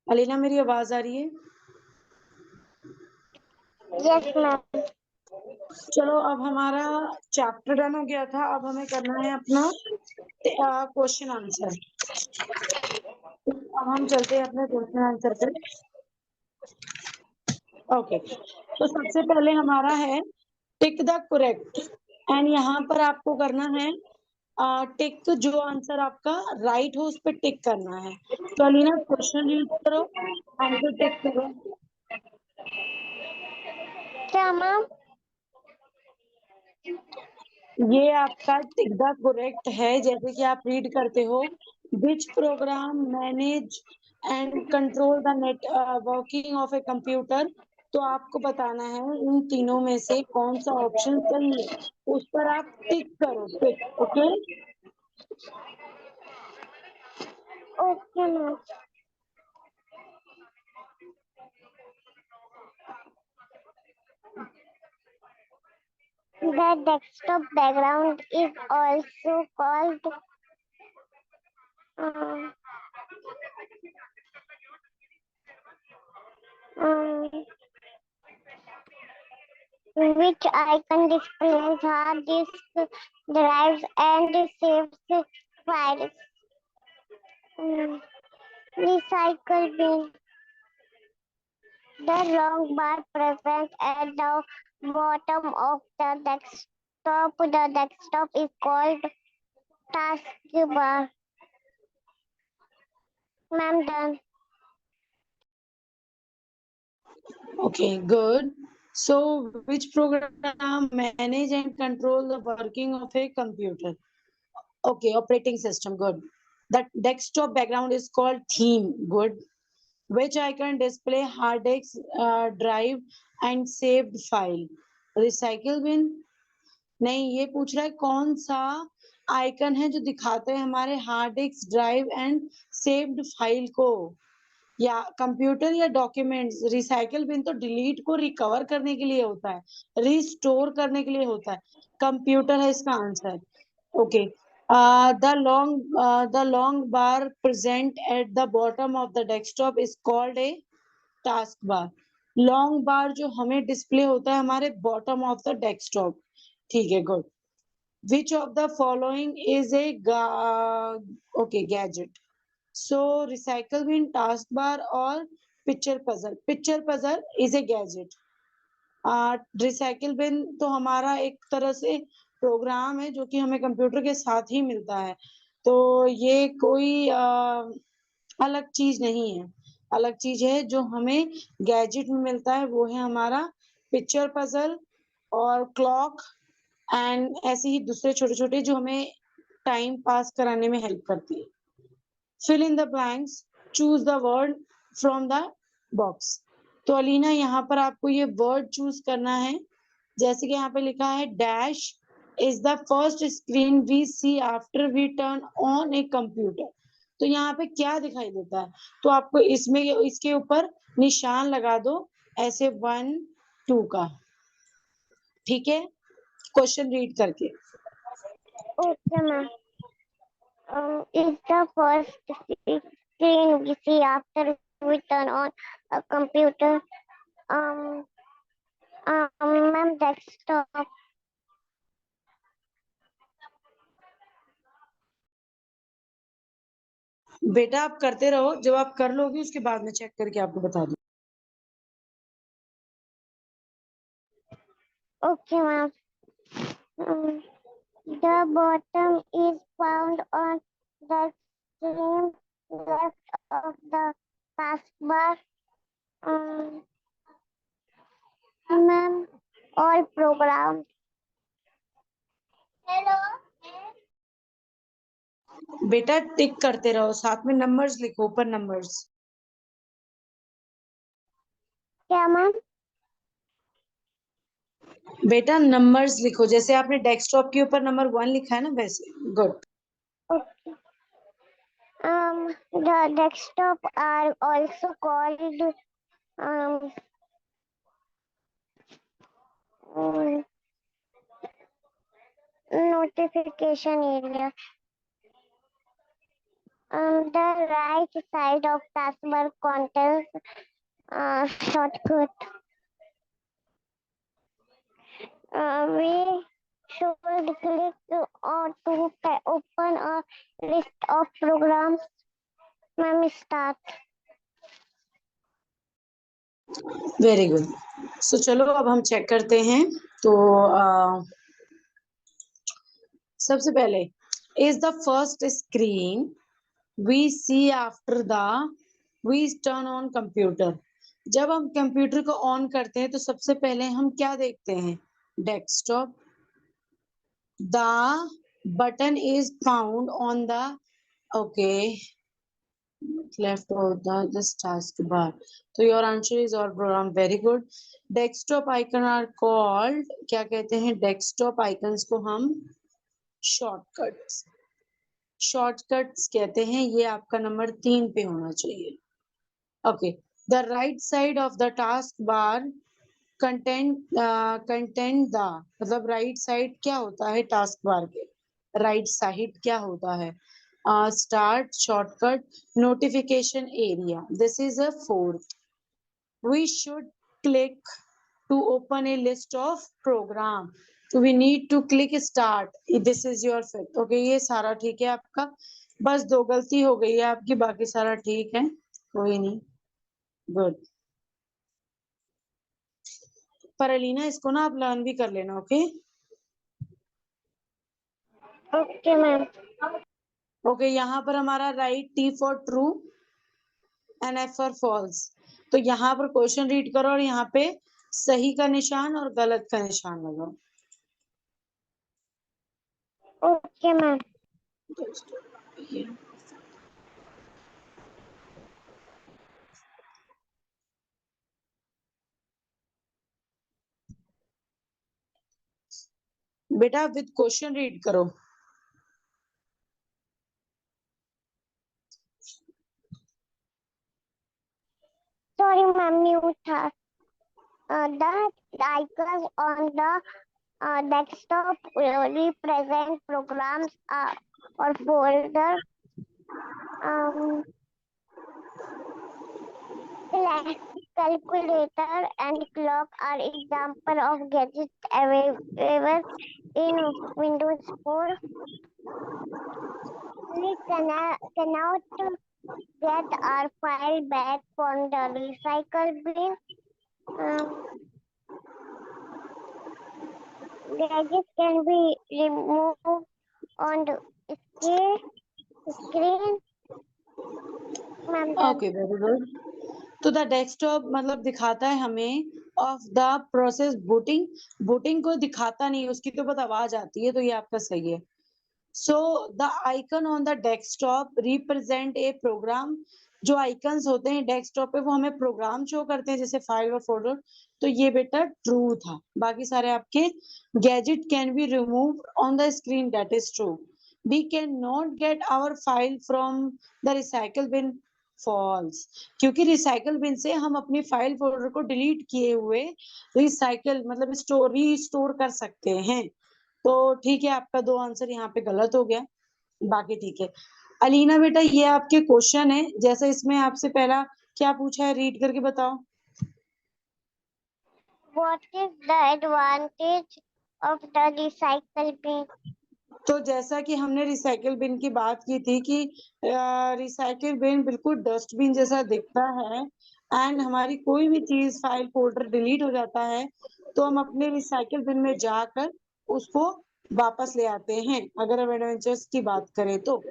अलीना मेरी आवाज आ रही है? Yes ma'am. चलो अब हमारा चैप्टर डन हो गया था, अब हमें करना है अपना क्वेश्चन आंसर। अब हम चलते हैं अपने क्वेश्चन आंसर पे। ओके, तो सबसे पहले हमारा है टिक द करेक्ट, एंड यहाँ पर आपको करना है टिक, जो आंसर आपका राइट हो उस पर टिक करना है। तो अलीना क्वेश्चन रीड करो, आंसर टिक करो। क्या मैम? ये आपका टिक द करेक्ट है, जैसे कि आप रीड करते हो, विच programme manage and control the net working of A computer. तो आपको बताना है इन तीनों में से कौन सा ऑप्शन सही है, उस पर आप टिक करो, tick. Okay, okay ma'am. The desktop background is also called um, um, which icon displays hard disk drives and saves files. Recycle bin. The long bar present at the bottom of the desktop. The desktop is called taskbar. Ma'am, done. okay, good. So which program manage and control the working of a computer? Okay, operating system, good. The desktop background is called theme, good. Which icon display hard disk drive and saved file? Recycle bin? नहीं, ये पूछ रहा है कौन सा icon है जो दिखाते हैं हमारे hard disk drive and saved file को, या कंप्यूटर या डॉक्यूमेंट्स। रिसाइकल बिन तो डिलीट को रिकवर करने के लिए होता है, रिस्टोर करने के लिए होता है। कंप्यूटर है इसका answer. Okay, the long bar present at the bottom of the desktop is called a task bar. Long bar जो हमें डिस्प्ले होता है हमारे बॉटम ऑफ द डेस्कटॉप। ठीक है, good. Which of the following is a okay gadget? So recycle bin, taskbar और picture puzzle? Picture puzzle is a gadget. Recycle bin तो हमारा एक तरह से प्रोग्राम है जो कि हमें कंप्यूटर के साथ ही मिलता है, तो ये कोई अलग चीज नहीं है। अलग चीज है जो हमें गैजेट में मिलता है, वो है हमारा पिक्चर पजल और क्लॉक, एंड ऐसे ही दूसरे छोटे छोटे जो हमें टाइम पास कराने में हेल्प करती है। fill in the blanks, choose the word from the box। तो अलीना यहाँ पर आपको ये वर्ड चूज करना है, जैसे कि यहाँ पे लिखा है dash is the first screen we see after we turn on a computer. तो यहाँ पे क्या दिखाई देता है, तो आपको इसमें इसके ऊपर निशान लगा दो ऐसे 1 2 का। ठीक है, क्वेश्चन रीड करके। Okay, ma'am. Is the first screen we see after we turn on a computer? Um, Ma'am, desktop. बेटा आप करते रहो, जब आप कर लोगे उसके बाद में चेक करके आपको बता दूं। Okay, ma'am. The bottom is found on the extreme left of the taskbar. Ma'am, all programs. Hello. बेटा टिक करते रहो, साथ में नंबर्स लिखो, ऊपर नंबर्स। क्या मैम? बेटा नंबर्स लिखो, जैसे आपने डेस्कटॉप के ऊपर नंबर 1 लिखा है ना, वैसे। Good. Okay. The desktop are also called um, notification area. The right side of taskbar contains shortcut. We should click on to open a list of programs. Ma'am, start. Very good. So चलो अब हम check करते हैं. तो सबसे पहले is the first screen we see after the we turn on computer. जब हम कंप्यूटर को ऑन करते हैं तो सबसे पहले हम क्या देखते हैं? Desktop. The button is found on the okay left of the this taskbar. So your answer is all program. Very good. Desktop icon are called क्या कहते हैं? Desktop icons को हम shortcuts कहते हैं. ये आपका नंबर 3 पे होना चाहिए. Okay. The right side of the taskbar content the मतलब right side क्या होता है taskbar के? Right side क्या होता है? Start, shortcut, notification area. This is a fourth. We should click to open a list of program. So we need to click start. This is your fifth. Okay, ये सारा ठीक है आपका. बस 2 गलती हो गई है आपकी, बाकी सारा ठीक है, कोई नहीं. गुड. पर अलीना इसको ना आप लर्न भी कर लेना. Okay okay ma'am. ओके. यहाँ पर हमारा write T for true and F for false. तो यहाँ पर क्वेश्चन रीड करो और यहाँ पे सही का निशान और गलत का निशान लगाओ. Okay ma'am. बेटा विद क्वेश्चन रीड करो. Sorry, ma'am, mute था. The icons on the desktop represent programs or folders. Calculator and clock are example of gadgets available in Windows 4. We cannot get our file back from the recycle bin. Gadgets can be removed on the screen. Okay very good. तो the desktop मतलब दिखाता है हमें of the process booting. Booting को दिखाता नहीं, उसकी तो बस आवाज आती है, तो ये आपका सही है. So the icon on the desktop represent a program. जो आइकन्स होते हैं डेस्कटॉप पे वो हमें प्रोग्राम शो करते हैं, जैसे फाइल और फोल्डर. तो ये बेटा ट्रू था. बाकी सारे आपके gadget can be remove on the screen. That is true. We can not get our file from the recycle bin. False. क्योंकि रिसाइकल बिन से हम अपनी फाइल फोल्डर को डिलीट किए हुए रिसाइकल मतलब रीस्टोर कर सकते हैं. तो ठीक है, आपका 2 आंसर यहाँ पे गलत हो गया, बाकी ठीक है. अलीना बेटा ये आपके क्वेश्चन है, जैसे इसमें आपसे पहला क्या पूछा है रीड करके बताओ. What is the advantage of the recycle bin? तो जैसा कि हमने रिसाइकिल बिन की बात की थी कि रिसाइकिल बिन बिल्कुल डस्टबिन जैसा दिखता है एंड हमारी कोई भी चीज फाइल फोल्डर डिलीट हो जाता है तो हम अपने रिसाइकिल बिन में जाकर उसको वापस ले आते हैं. अगर हम एडवेंचर्स की बात करें तो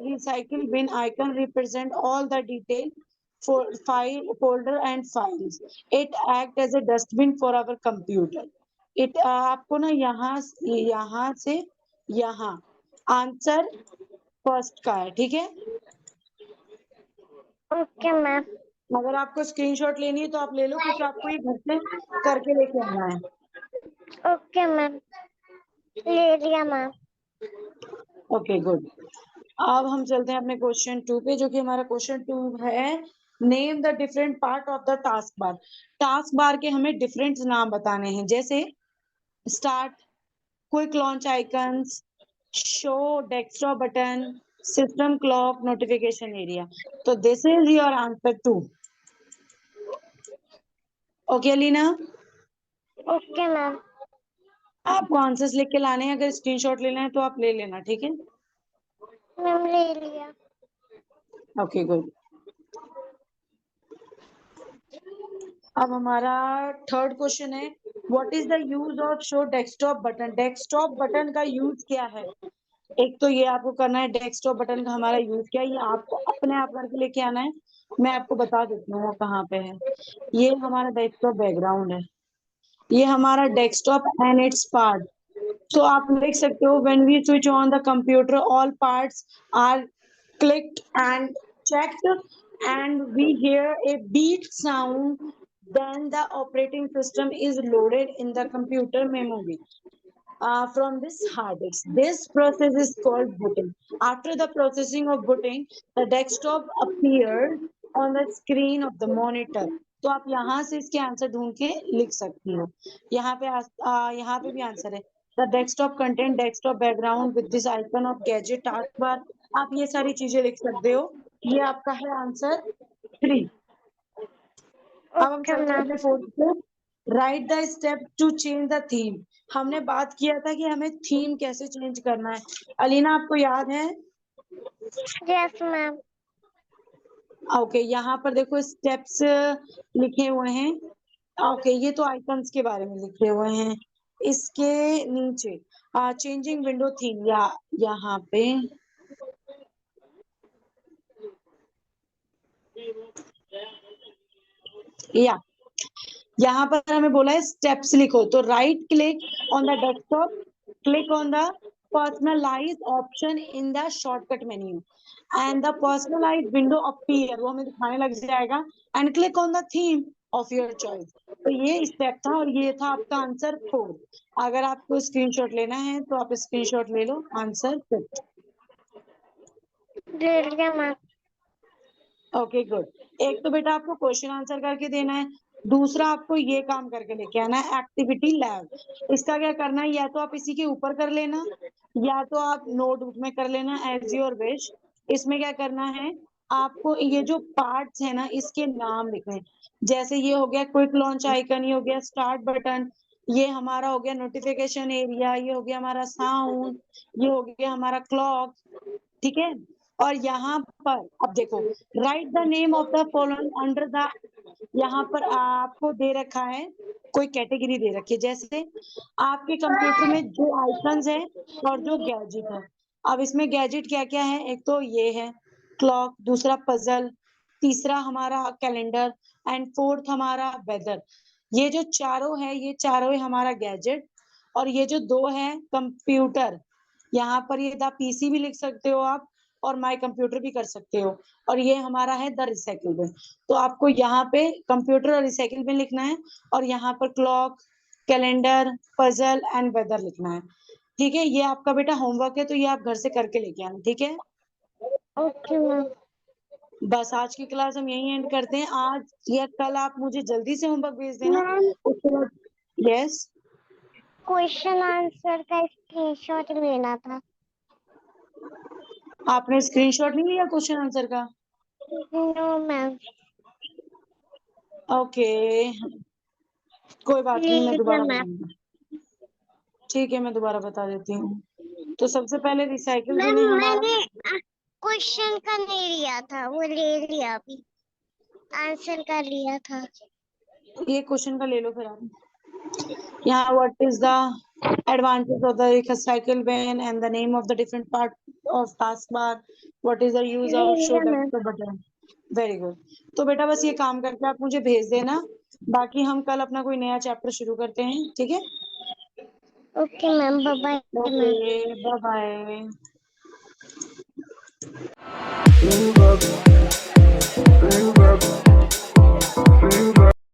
recycle bin icon represent all the detail file folder and files. It act as a dustbin for our computer. It आपको ना यहाँ से यहाँ आंसर फर्स्ट का है, ठीक है. Okay ma'am. अगर आपको स्क्रीनशॉट लेनी है तो आप ले लो, क्योंकि आपको ये घर से करके लेके आना है. ओके मैम, ले लिया मैम. Okay good. अब हम चलते हैं अपने क्वेश्चन 2 पे, जो कि हमारा क्वेश्चन 2 है name the different part of the task bar. Task bar के हमें डिफरेंट नाम बताने हैं, जैसे start, quick launch icons, show desktop button, system clock notification area. So this is your answer too. Okay Alina, okay ma'am. आपको answers लिख के लाने हैं, अगर स्क्रीनशॉट लेना है तो आप ले लेना, ठीक है? मैम ले लिया। Okay good. अब हमारा थर्ड क्वेश्चन है, what is the use of show desktop button? Desktop button का यूज क्या है? एक तो ये आपको करना है, डेस्कटॉप बटन का हमारा यूज क्या है, ये आपको अपने आप करके लेके आना है। मैं आपको बता देती हूँ वो कहाँ पे है। ये हमारा डेस्कटॉप बैकग्राउंड है, ये हमारा डेस्कटॉप एंड इट्स पार्ट। तो आप देख सकते हो, when we switch on the computer all parts are clicked and checked and we hear a beep sound, then the operating system is loaded in the computer memory from this hard disk. This process is called booting. After the processing of booting, the desktop appears on the screen of the monitor. तो आप यहाँ से इसके answer ढूंढ के लिख सकती हो। यहाँ पे भी आंसर है। The desktop content desktop background with this icon of gadget taskbar. आप ये सारी चीजें लिख सकते हो। ये आपका है आंसर 3। अब हम ओके चलते हैं मैम। अपने फोर्थ पे। Write the step to change the theme. हमने बात किया था कि हमें थीम कैसे चेंज करना है। अलीना आपको याद है? Yes ma'am. ओके, यहाँ पर देखो स्टेप्स लिखे हुए हैं। ओके, ये तो आइकन्स के बारे में लिखे हुए हैं। इसके नीचे चेंजिंग विंडो थीम या यहाँ पे या यहाँ पर हमें बोला है स्टेप्स लिखो। तो right click on the desktop, click on the personalise option in the shortcut menu and the personalise window appear, वो हमें दिखाने लग जाएगा, and click on the theme of your choice. तो ये स्टेप था और ये था आपका आंसर 4। अगर आपको स्क्रीनशॉट लेना है तो आप स्क्रीनशॉट ले लो। आंसर 5। ले लिया मैम। Okay good. एक तो बेटा आपको क्वेश्चन आंसर करके देना है, दूसरा आपको ये काम करके लेके आना है एक्टिविटी लैब। इसका क्या करना है, या तो आप इसी के ऊपर कर लेना या तो आप नोटबुक में कर लेना, एज योर विश। इसमें क्या करना है, आपको ये जो पार्ट्स है ना इसके नाम लिखने हैं। जैसे ये हो गया क्विक लॉन्च आइकन, ये हो गया स्टार्ट बटन, ये हमारा हो गया नोटिफिकेशन एरिया, ये हो गया हमारा साउंड, ये हो गया हमारा क्लॉक, ठीक है? और यहाँ पर अब देखो, right the name of the following under the, यहाँ पर आपको दे रखा है, कोई कैटेगरी दे रखी है। जैसे आपके कंप्यूटर में जो आइकन्स है और जो गैजेट है। अब इसमें गैजेट क्या क्या है, एक तो ये है क्लॉक, दूसरा पजल, तीसरा हमारा कैलेंडर एंड फोर्थ हमारा वेदर। ये जो चारों है, ये चारों है हमारा गैजेट, और ये जो दो है कंप्यूटर। यहाँ पर ये द पीसी भी लिख सकते हो आप, और माय कंप्यूटर भी कर सकते हो, और ये हमारा है द रिसाइकिल बिन। तो आपको यहाँ पे कंप्यूटर और रिसाइकिल बिन लिखना है, और यहाँ पर clock, calendar, puzzle and weather लिखना है, ठीक है? ये आपका बेटा होमवर्क है, तो ये आप घर से करके लेके आना, ठीक है? Okay ma'am. बस आज की क्लास हम यही एंड करते हैं। आज या कल आप मुझे जल्दी से होमवर्क भेज देना। मैम उसके बाद यस, क्वेश्चन आंसर का स्क्रीनशॉट लेना था। आपने स्क्रीनशॉट नहीं लिया क्वेश्चन आंसर का? No ma'am. ओके, कोई बात ले नहीं, मैं लिया दोबारा मैम। बताऊंगी। ठीक है, मैं दोबारा बता देती हूँ। तो सबसे पहले रिसाइकिल मैम बिन है हमारा। मैंने क्वेश्चन का नहीं लिया था, वो ले लिया अभी। आंसर का लिया था। ये क्वेश्चन का ले लो फिर आप। यहाँ what is the advantage of the recycle bin and the name of the different part of taskbar, what is the use ले of show लिया ma'am. desktop button। Very good. तो बेटा बस ये काम करके आप मुझे भेज देना, बाकी हम कल अपना कोई नया चैप्टर शुरू करते हैं, ठीक है? Okay ma'am, bye bye ma'am. Okay, bye bye.